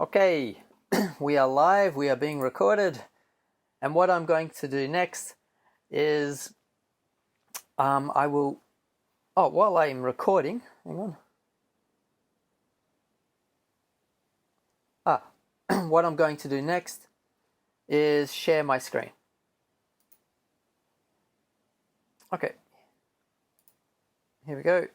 Okay, we are live, we are being recorded, and what I'm going to do next is while I'm recording, hang on. What I'm going to do next is share my screen. Okay, here we go.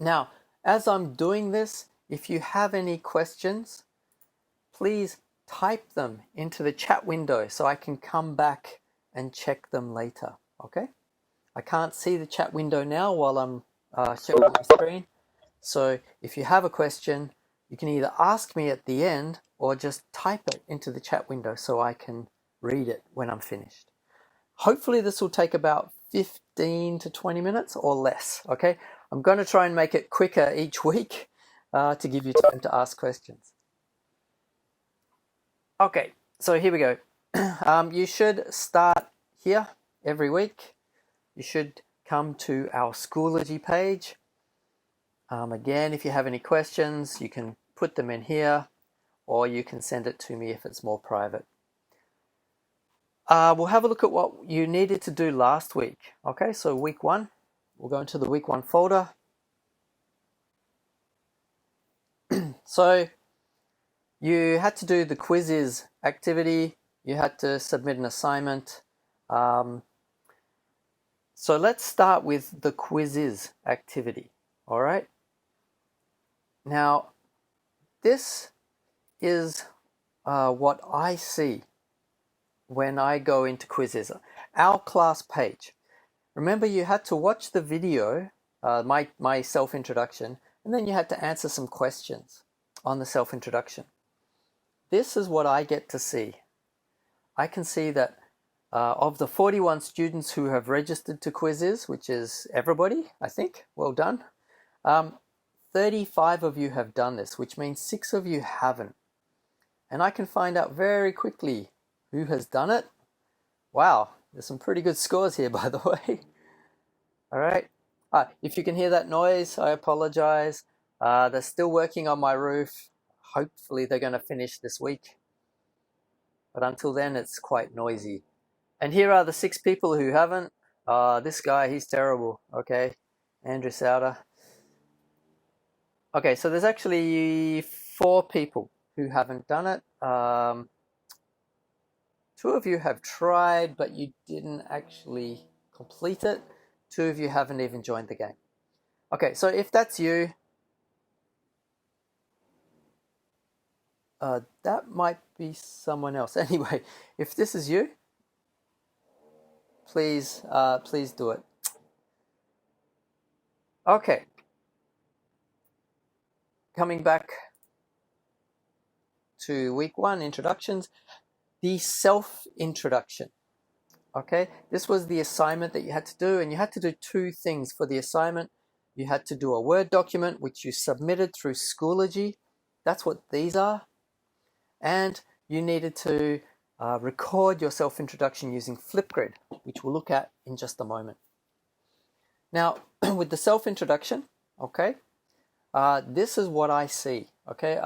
Now, as I'm doing this, if you have any questions, please type them into the chat window so I can come back and check them later, okay? I can't see the chat window now while I'm sharing my screen. So if you have a question, you can either ask me at the end or just type it into the chat window so I can read it when I'm finished. Hopefully this will take about 15 to 20 minutes or less, okay? I'm going to try and make it quicker each week to give you time to ask questions. Okay, so here we go. You should start here every week. You should come to our Schoology page. Again, if you have any questions, you can put them in here or you can send it to me if it's more private. We'll have a look at what you needed to do last week. Okay, so week 1, we'll go into the week 1 folder. So you had to do the quizzes activity, you had to submit an assignment. So let's start with the quizzes activity, all right? Now, this is what I see when I go into quizzes. Our class page. Remember, you had to watch the video, my self-introduction, and then you had to answer some questions on the self-introduction. This is what I get to see. I can see that of the 41 students who have registered to quizzes, which is everybody, I think, well done, 35 of you have done this, which means 6 of you haven't. And I can find out very quickly who has done it. Wow, there's some pretty good scores here, by the way. All right. If you can hear that noise, I apologize. They're still working on my roof. Hopefully they're going to finish this week. But until then, it's quite noisy. And here are the 6 people who haven't. This guy, he's terrible. Okay, Andrew Souter. Okay, so there's actually 4 people who haven't done it. 2 of you have tried, but you didn't actually complete it. 2 of you haven't even joined the game. Okay, so if that's you, that might be someone else. Anyway, if this is you, please do it. Okay. Coming back to week 1, introductions, the self-introduction. Okay, this was the assignment that you had to do, and you had to do 2 things for the assignment. You had to do a Word document, which you submitted through Schoology. That's what these are. And you needed to record your self-introduction using Flipgrid, which we'll look at in just a moment. Now, with the self-introduction, okay, this is what I see, okay?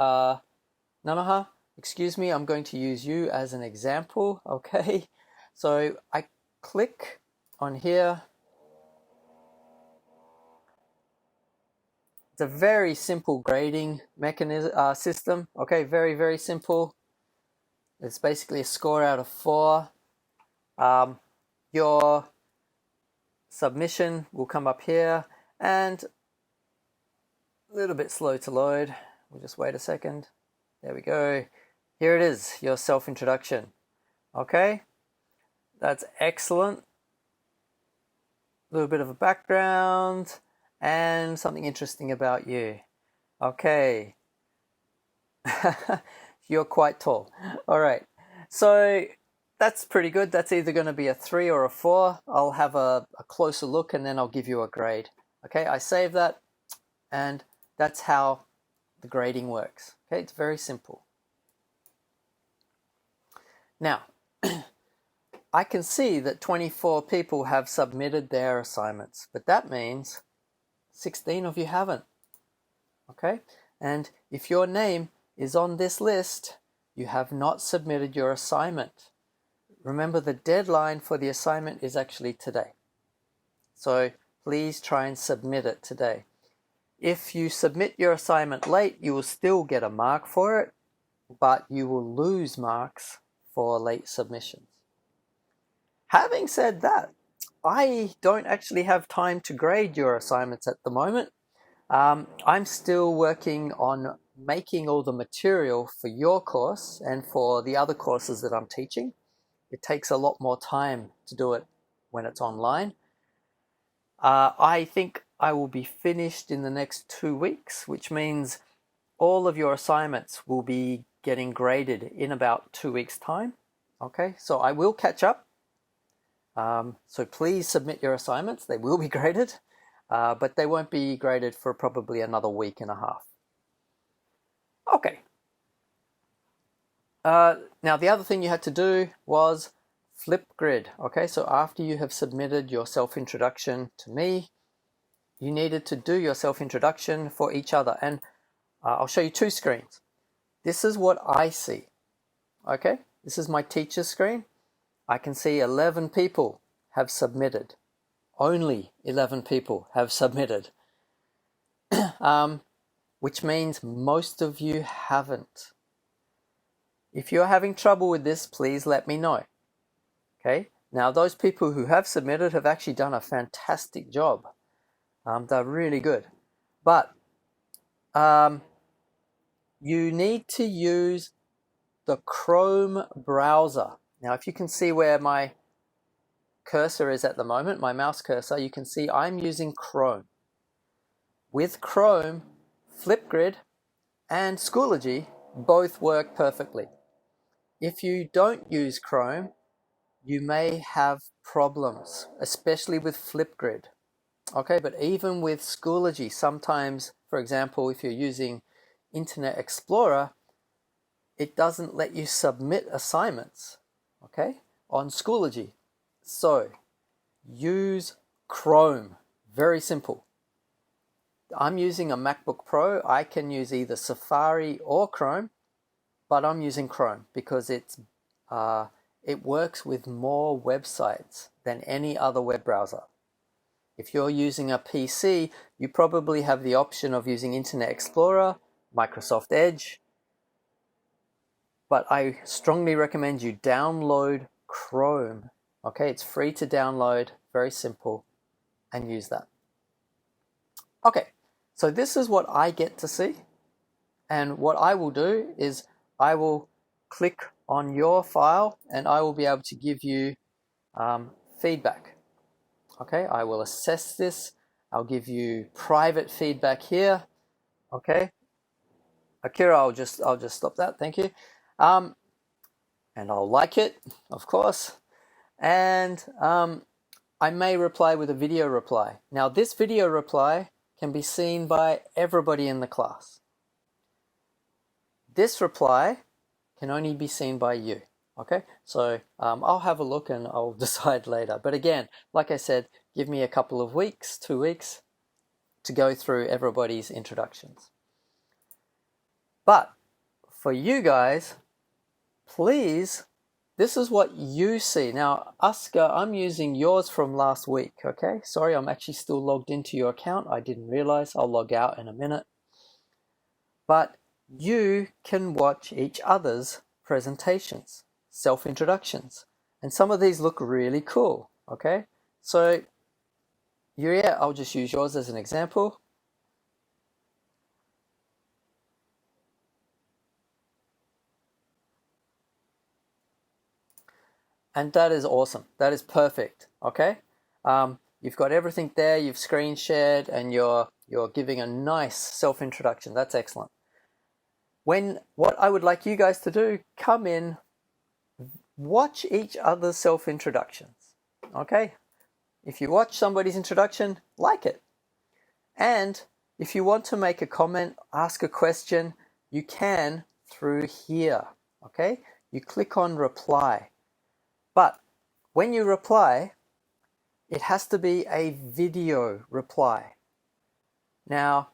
Namaha, excuse me, I'm going to use you as an example, okay? So I click on here. It's a very simple grading mechanism system, okay? Very, very simple. It's basically a score out of 4. Your submission will come up here, and a little bit slow to load. We'll just wait a second. There we go. Here it is, your self-introduction. Okay, that's excellent. A little bit of a background and something interesting about you. Okay. You're quite tall. All right. So that's pretty good. That's either going to be a 3 or a 4. I'll have a closer look and then I'll give you a grade. Okay, I save that, and that's how the grading works. Okay, it's very simple. Now, I can see that 24 people have submitted their assignments, but that means 16 of you haven't. Okay? And if your name is on this list, you have not submitted your assignment. Remember, the deadline for the assignment is actually today. So please try and submit it today. If you submit your assignment late, you will still get a mark for it, but you will lose marks for late submissions. Having said that, I don't actually have time to grade your assignments at the moment. I'm still working on making all the material for your course and for the other courses that I'm teaching. It takes a lot more time to do it when it's online. I think I will be finished in the next 2 weeks, which means all of your assignments will be getting graded in about 2 weeks' time. Okay, so I will catch up. So please submit your assignments. They will be graded, but they won't be graded for probably another week and a half. Okay. Now the other thing you had to do was Flipgrid. Okay, so after you have submitted your self-introduction to me, you needed to do your self-introduction for each other. And I'll show you 2 screens. This is what I see. Okay, this is my teacher's screen. I can see 11 people have submitted. Only 11 people have submitted. Which means most of you haven't. If you're having trouble with this, please let me know. Okay, now those people who have submitted have actually done a fantastic job. They're really good. But you need to use the Chrome browser. Now, if you can see where my cursor is at the moment, my mouse cursor, you can see I'm using Chrome. With Chrome, Flipgrid and Schoology both work perfectly. If you don't use Chrome, you may have problems, especially with Flipgrid. Okay, but even with Schoology, sometimes, for example, if you're using Internet Explorer, it doesn't let you submit assignments, okay, on Schoology. So use Chrome. Very simple. I'm using a MacBook Pro. I can use either Safari or Chrome, but I'm using Chrome because it works with more websites than any other web browser. If you're using a PC, you probably have the option of using Internet Explorer, Microsoft Edge, but I strongly recommend you download Chrome. Okay, it's free to download, very simple, and use that. Okay, so this is what I get to see, and what I will do is I will click on your file and I will be able to give you feedback. Okay, I will assess this. I'll give you private feedback here. Okay, Akira, I'll just stop that. Thank you. And I'll like it, of course. And I may reply with a video reply. Now, this video reply can be seen by everybody in the class. This reply can only be seen by you. Okay, so I'll have a look and I'll decide later. But again, like I said, give me a couple of weeks, 2 weeks, to go through everybody's introductions. But for you guys, please, this is what you see. Now, Oscar, I'm using yours from last week, okay? Sorry, I'm actually still logged into your account. I didn't realize. I'll log out in a minute. But you can watch each other's presentations, self-introductions. And some of these look really cool, okay? So, yeah, I'll just use yours as an example. And that is awesome. That is perfect, okay? You've got everything there, you've screen shared, and you're giving a nice self-introduction. That's excellent. What I would like you guys to do, come in, watch each other's self-introductions, okay? If you watch somebody's introduction, like it. And if you want to make a comment, ask a question, you can through here, okay? You click on reply. But when you reply, it has to be a video reply. Now,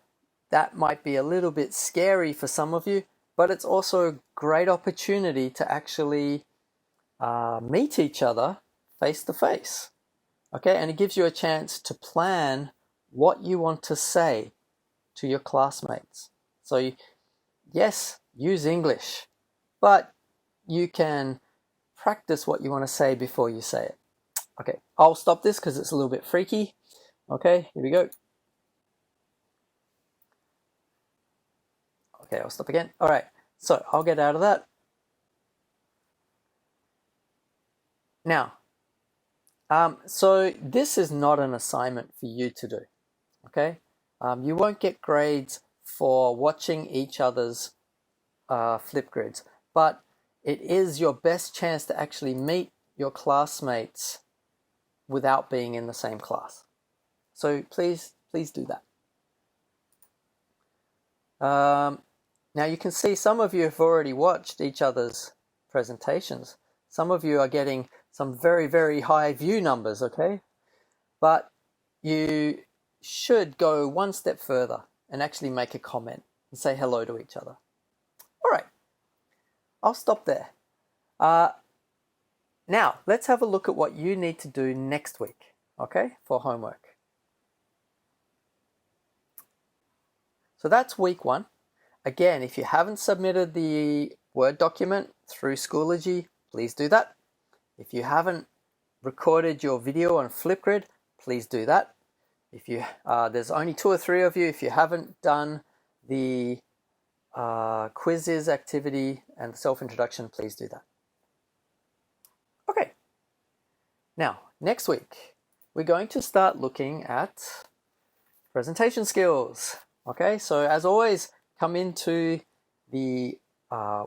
that might be a little bit scary for some of you, but it's also a great opportunity to actually meet each other face to face. Okay, and it gives you a chance to plan what you want to say to your classmates. So yes, use English, but you can practice what you want to say before you say it. Okay, I'll stop this because it's a little bit freaky. Okay, here we go. Okay, I'll stop again. All right, so I'll get out of that. Now, so this is not an assignment for you to do, okay? You won't get grades for watching each other's Flipgrids, but it is your best chance to actually meet your classmates without being in the same class. So please do that. Now you can see some of you have already watched each other's presentations. Some of you are getting some very, very high view numbers, okay? But you should go one step further and actually make a comment and say hello to each other. All right, I'll stop there. Now, let's have a look at what you need to do next week, okay, for homework. So that's week 1. Again, if you haven't submitted the Word document through Schoology, please do that. If you haven't recorded your video on Flipgrid, please do that. If you there's only 2 or 3 of you. If you haven't done the quizzes activity and self-introduction, please do that. Okay. Now, next week, we're going to start looking at presentation skills. Okay, so as always, come into the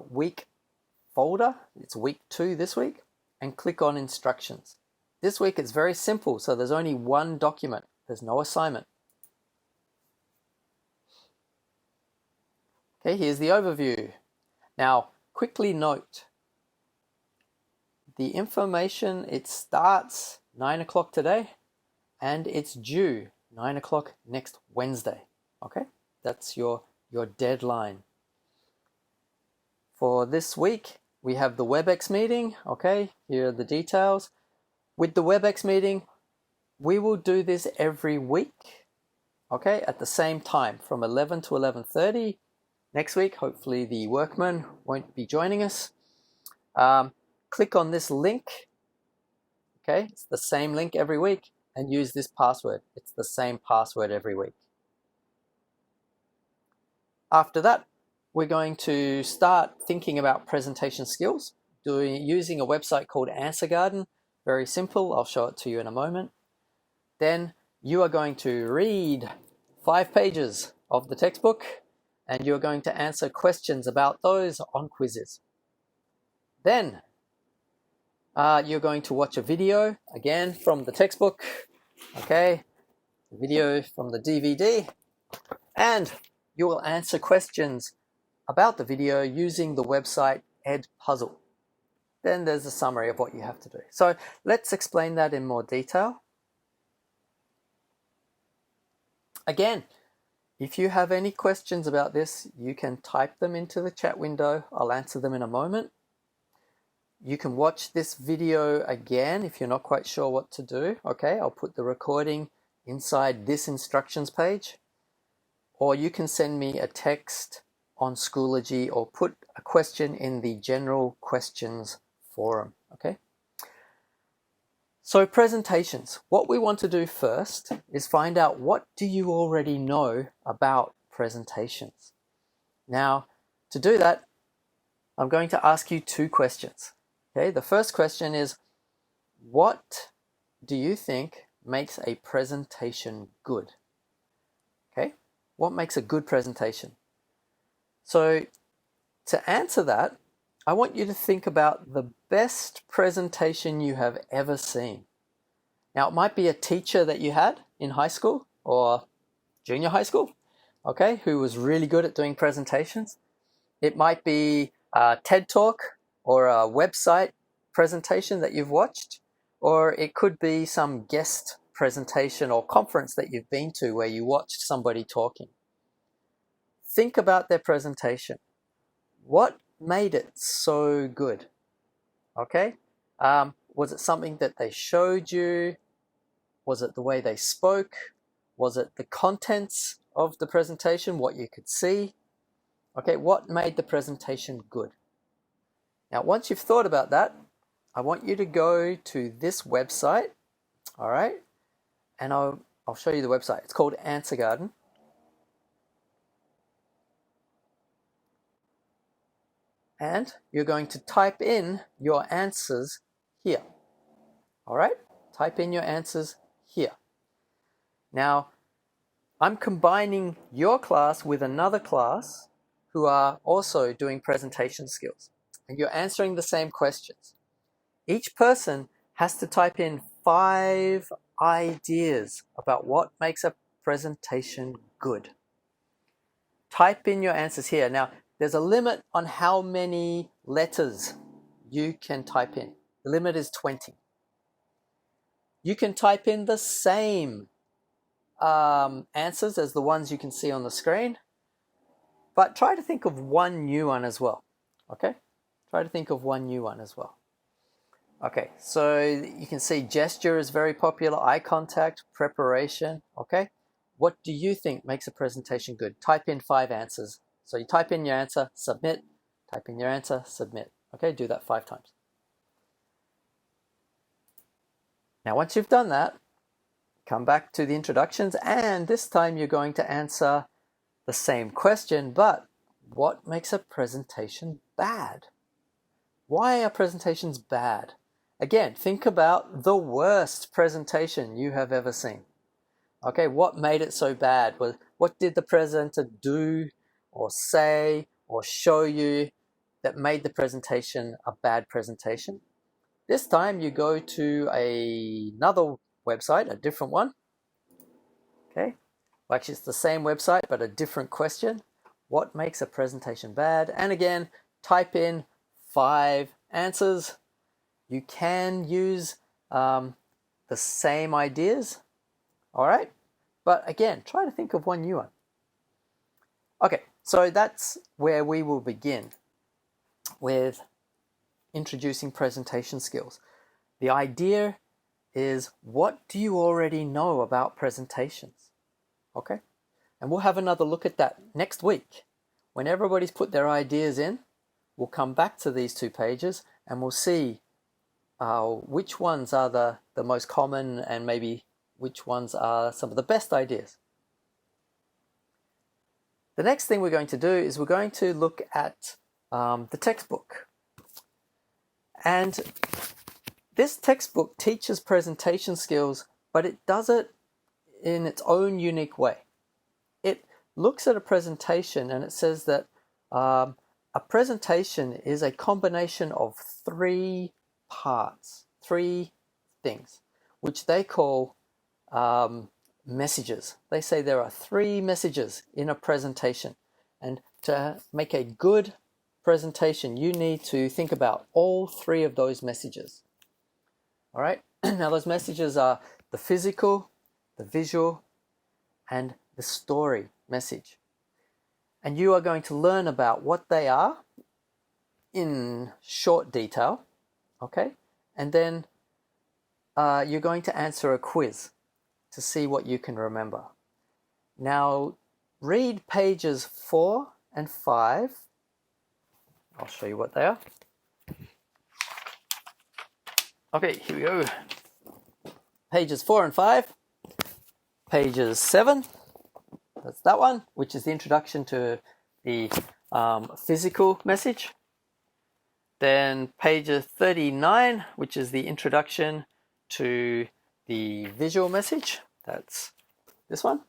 week folder. It's week 2 this week, and click on instructions. This week it's very simple, so there's only one document. There's no assignment. Okay, here's the overview. Now, quickly note, the information, it starts 9 o'clock today, and it's due 9 o'clock next Wednesday. Okay, that's your deadline. For this week, we have the WebEx meeting. Okay, here are the details. With the WebEx meeting, we will do this every week, okay, at the same time from 11 to 11:30. Next week, hopefully the workman won't be joining us. Click on this link, okay, it's the same link every week, and use this password. It's the same password every week. After that, we're going to start thinking about presentation skills, using a website called Answer Garden. Very simple, I'll show it to you in a moment. Then you are going to read 5 pages of the textbook, and you're going to answer questions about those on quizzes. Then you're going to watch a video, again from the textbook, okay, a video from the DVD, and you will answer questions about the video using the website Edpuzzle. Then there's a summary of what you have to do. So let's explain that in more detail. Again, if you have any questions about this, you can type them into the chat window. I'll answer them in a moment. You can watch this video again if you're not quite sure what to do. Okay, I'll put the recording inside this instructions page. Or you can send me a text on Schoology or put a question in the general questions forum, okay? So presentations, what we want to do first is find out what do you already know about presentations. Now, to do that, I'm going to ask you 2 questions, okay? The first question is, what do you think makes a presentation good? Okay, what makes a good presentation? So to answer that, I want you to think about the best presentation you have ever seen. Now, it might be a teacher that you had in high school or junior high school, okay, who was really good at doing presentations. It might be a TED Talk or a website presentation that you've watched, or it could be some guest presentation or conference that you've been to where you watched somebody talking. Think about their presentation. What made it so good? Okay? Was it something that they showed you? Was it the way they spoke? Was it the contents of the presentation, what you could see? Okay, what made the presentation good? Now, once you've thought about that, I want you to go to this website, all right? And I'll show you the website. It's called Answer Garden. And you're going to type in your answers here. All right? Type in your answers here. Now, I'm combining your class with another class who are also doing presentation skills. And you're answering the same questions. Each person has to type in 5 ideas about what makes a presentation good. Type in your answers here. Now, there's a limit on how many letters you can type in. The limit is 20. You can type in the same answers as the ones you can see on the screen, but try to think of one new one as well. Okay? Try to think of one new one as well. Okay, so you can see gesture is very popular, eye contact, preparation. Okay? What do you think makes a presentation good? Type in 5 answers. So you type in your answer, submit, type in your answer, submit. Okay, do that 5 times. Now, once you've done that, come back to the introductions, and this time you're going to answer the same question, but what makes a presentation bad? Why are presentations bad? Again, think about the worst presentation you have ever seen. Okay, what made it so bad? What did the presenter do or say or show you that made the presentation a bad presentation? This time you go to another website, a different one. Okay, well, actually it's the same website but a different question. What makes a presentation bad? And again, type in 5 answers. You can use the same ideas, all right? But again, try to think of one new one. Okay, so that's where we will begin with introducing presentation skills. The idea is, what do you already know about presentations? Okay, and we'll have another look at that next week. When everybody's put their ideas in, we'll come back to these 2 pages and we'll see which ones are the most common and maybe which ones are some of the best ideas. The next thing we're going to do is we're going to look at the textbook. And this textbook teaches presentation skills, but it does it in its own unique way. It looks at a presentation and it says that a presentation is a combination of 3 parts, 3 things, which they call messages. They say there are 3 messages in a presentation, and to make a good presentation you need to think about all 3 of those messages. All right, now those messages are the physical, the visual, and the story message. And you are going to learn about what they are in short detail, okay? And then you're going to answer a quiz to see what you can remember. Now, read pages 4 and 5. I'll show you what they are. Okay, here we go. Pages 4 and 5. Pages 7, that's that one, which is the introduction to the physical message. Then page 39, which is the introduction to the visual message. That's this one.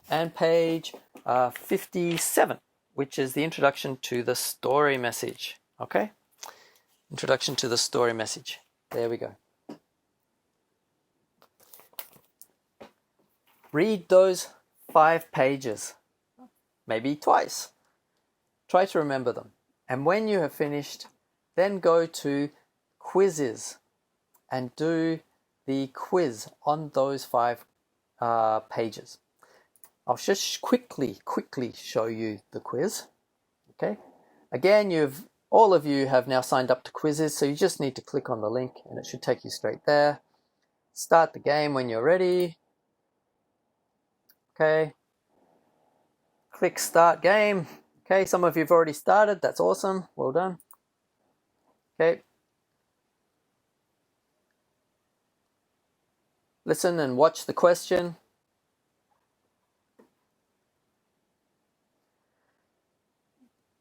And page 57, which is the introduction to the story message. Okay? Introduction to the story message. There we go. Read those 5 pages, maybe twice. Try to remember them. And when you have finished, then go to quizzes. and do the quiz on those 5 pages. I'll just quickly show you the quiz. Okay. Again, all of you have now signed up to quizzes, so you just need to click on the link and it should take you straight there. Start the game when you're ready. Okay. Click start game. Okay, some of you have already started. That's awesome. Well done. Okay. Listen and watch the question.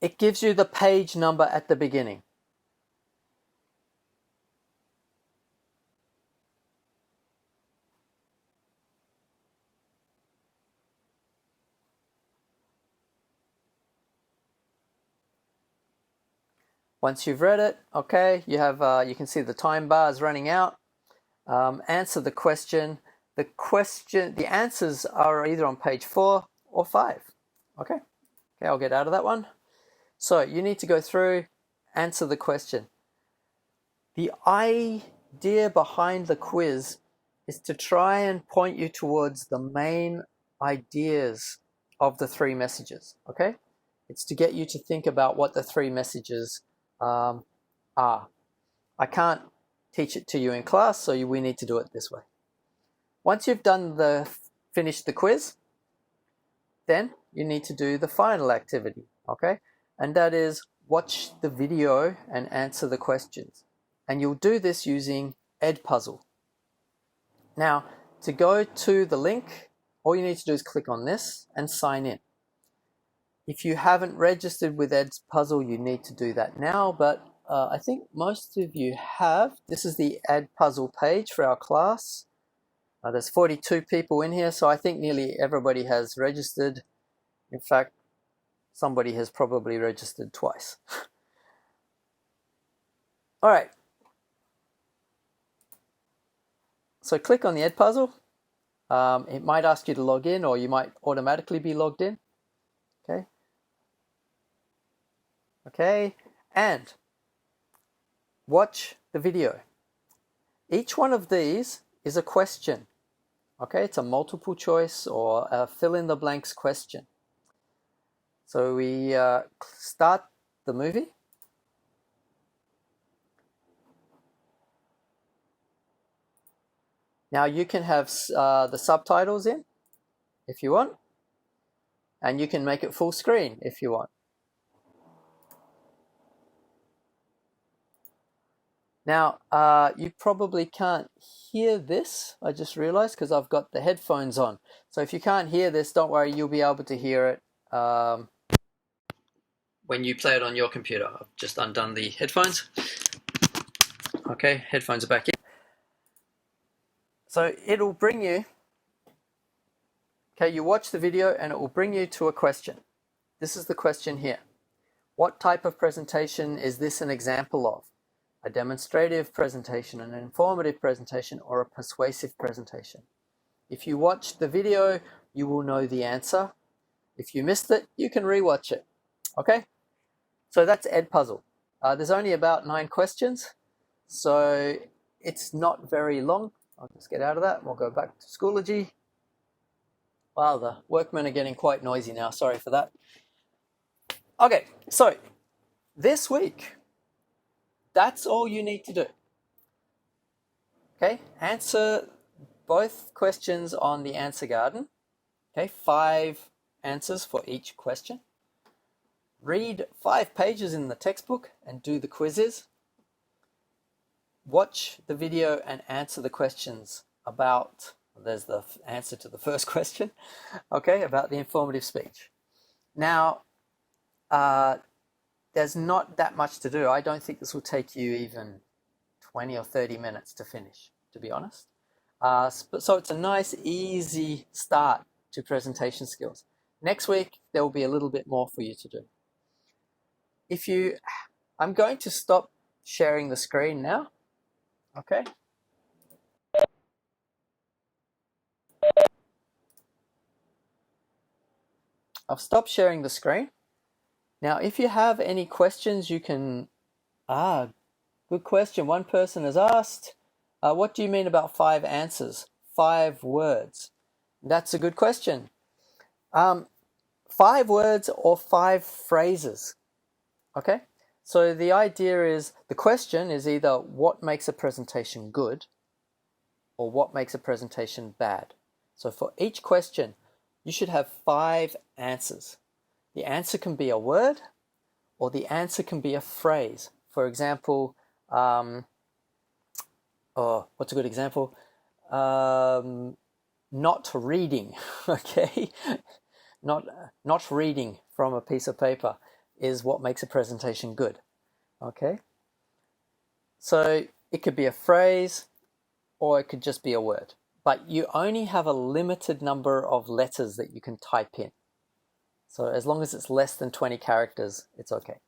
It gives you the page number at the beginning. Once you've read it, okay, you can see the time bar is running out. Answer the question. The answers are either on page 4 or 5. Okay, I'll get out of that one. So you need to go through, answer the question. The idea behind the quiz is to try and point you towards the main ideas of the 3 messages. Okay, it's to get you to think about what the 3 messages are. I can't teach it to you in class, so we need to do it this way. Once you've finished the quiz, then you need to do the final activity, okay? And that is watch the video and answer the questions. And you'll do this using Edpuzzle. Now, to go to the link, all you need to do is click on this and sign in. If you haven't registered with Edpuzzle, you need to do that now, but I think most of you have. This is the Edpuzzle page for our class. There's 42 people in here, so I think nearly everybody has registered. In fact, somebody has probably registered twice. All right. So click on the Edpuzzle. It might ask you to log in, or you might automatically be logged in. Okay, and watch the video. Each one of these is a question. Okay, it's a multiple choice or a fill in the blanks question. So we start the movie. Now you can have the subtitles in if you want, and you can make it full screen if you want. Now, you probably can't hear this, I just realized, because I've got the headphones on. So if you can't hear this, don't worry, you'll be able to hear it when you play it on your computer. I've just undone the headphones. Okay, headphones are back in. So it'll bring you, okay, you watch the video and it will bring you to a question. This is the question here. What type of presentation is this an example of? A demonstrative presentation, an informative presentation, or a persuasive presentation? If you watch the video, you will know the answer. If you missed it, you can rewatch it. Okay? So that's Edpuzzle. There's only about 9 questions, so it's not very long. I'll just get out of that and we'll go back to Schoology. Wow, the workmen are getting quite noisy now. Sorry for that. Okay, so this week, that's all you need to do. Okay, answer both questions on the answer garden. Okay, 5 answers for each question. Read 5 pages in the textbook and do the quizzes. Watch the video and answer the questions about, there's the answer to the first question, okay, about the informative speech. Now, there's not that much to do. I don't think this will take you even 20 or 30 minutes to finish, to be honest. So it's a nice, easy start to presentation skills. Next week, there will be a little bit more for you to do. I'm going to stop sharing the screen now. Okay. I've stopped sharing the screen. Now, if you have any questions, you can, good question. One person has asked, What do you mean about 5 answers? 5 words? That's a good question. 5 words or 5 phrases. Okay? So the idea is, the question is either what makes a presentation good or what makes a presentation bad. So for each question, you should have 5 answers. The answer can be a word or the answer can be a phrase. For example, what's a good example? Not reading, okay? Not reading from a piece of paper is what makes a presentation good, okay? So it could be a phrase or it could just be a word, but you only have a limited number of letters that you can type in. So as long as it's less than 20 characters, it's okay.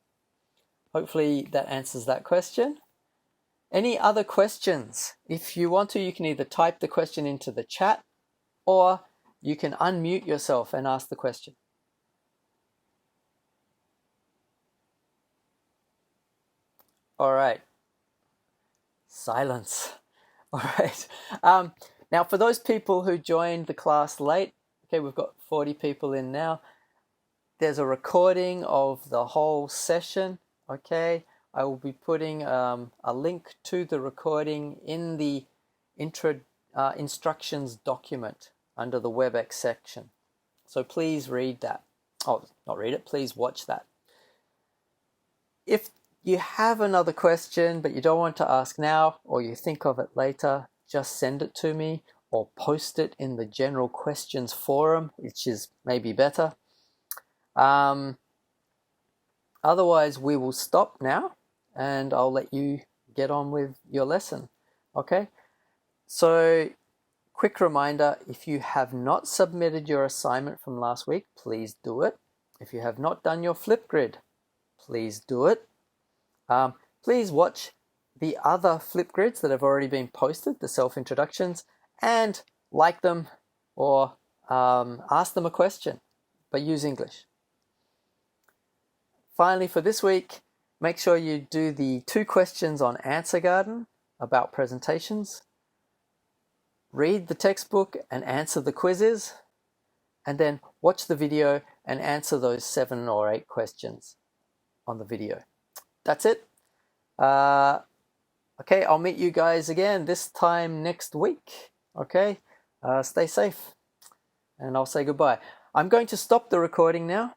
Hopefully that answers that question. Any other questions? If you want to, you can either type the question into the chat or you can unmute yourself and ask the question. All right. Silence. All right. Now, for those people who joined the class late, okay, we've got 40 people in now. There's a recording of the whole session, okay? I will be putting a link to the recording in the instructions document under the WebEx section. So please read that. Oh, not read it, please watch that. If you have another question but you don't want to ask now or you think of it later, just send it to me or post it in the general questions forum, which is maybe better. Otherwise, we will stop now and I'll let you get on with your lesson. Okay? So, quick reminder, if you have not submitted your assignment from last week, please do it. If you have not done your Flipgrid, please do it. Please watch the other Flipgrids that have already been posted, the self-introductions, and like them or ask them a question, but use English. Finally, for this week, make sure you do the 2 questions on Answer Garden about presentations. Read the textbook and answer the quizzes, and then watch the video and answer those 7 or 8 questions on the video. That's it. Okay, I'll meet you guys again this time next week. Okay, stay safe, and I'll say goodbye. I'm going to stop the recording now.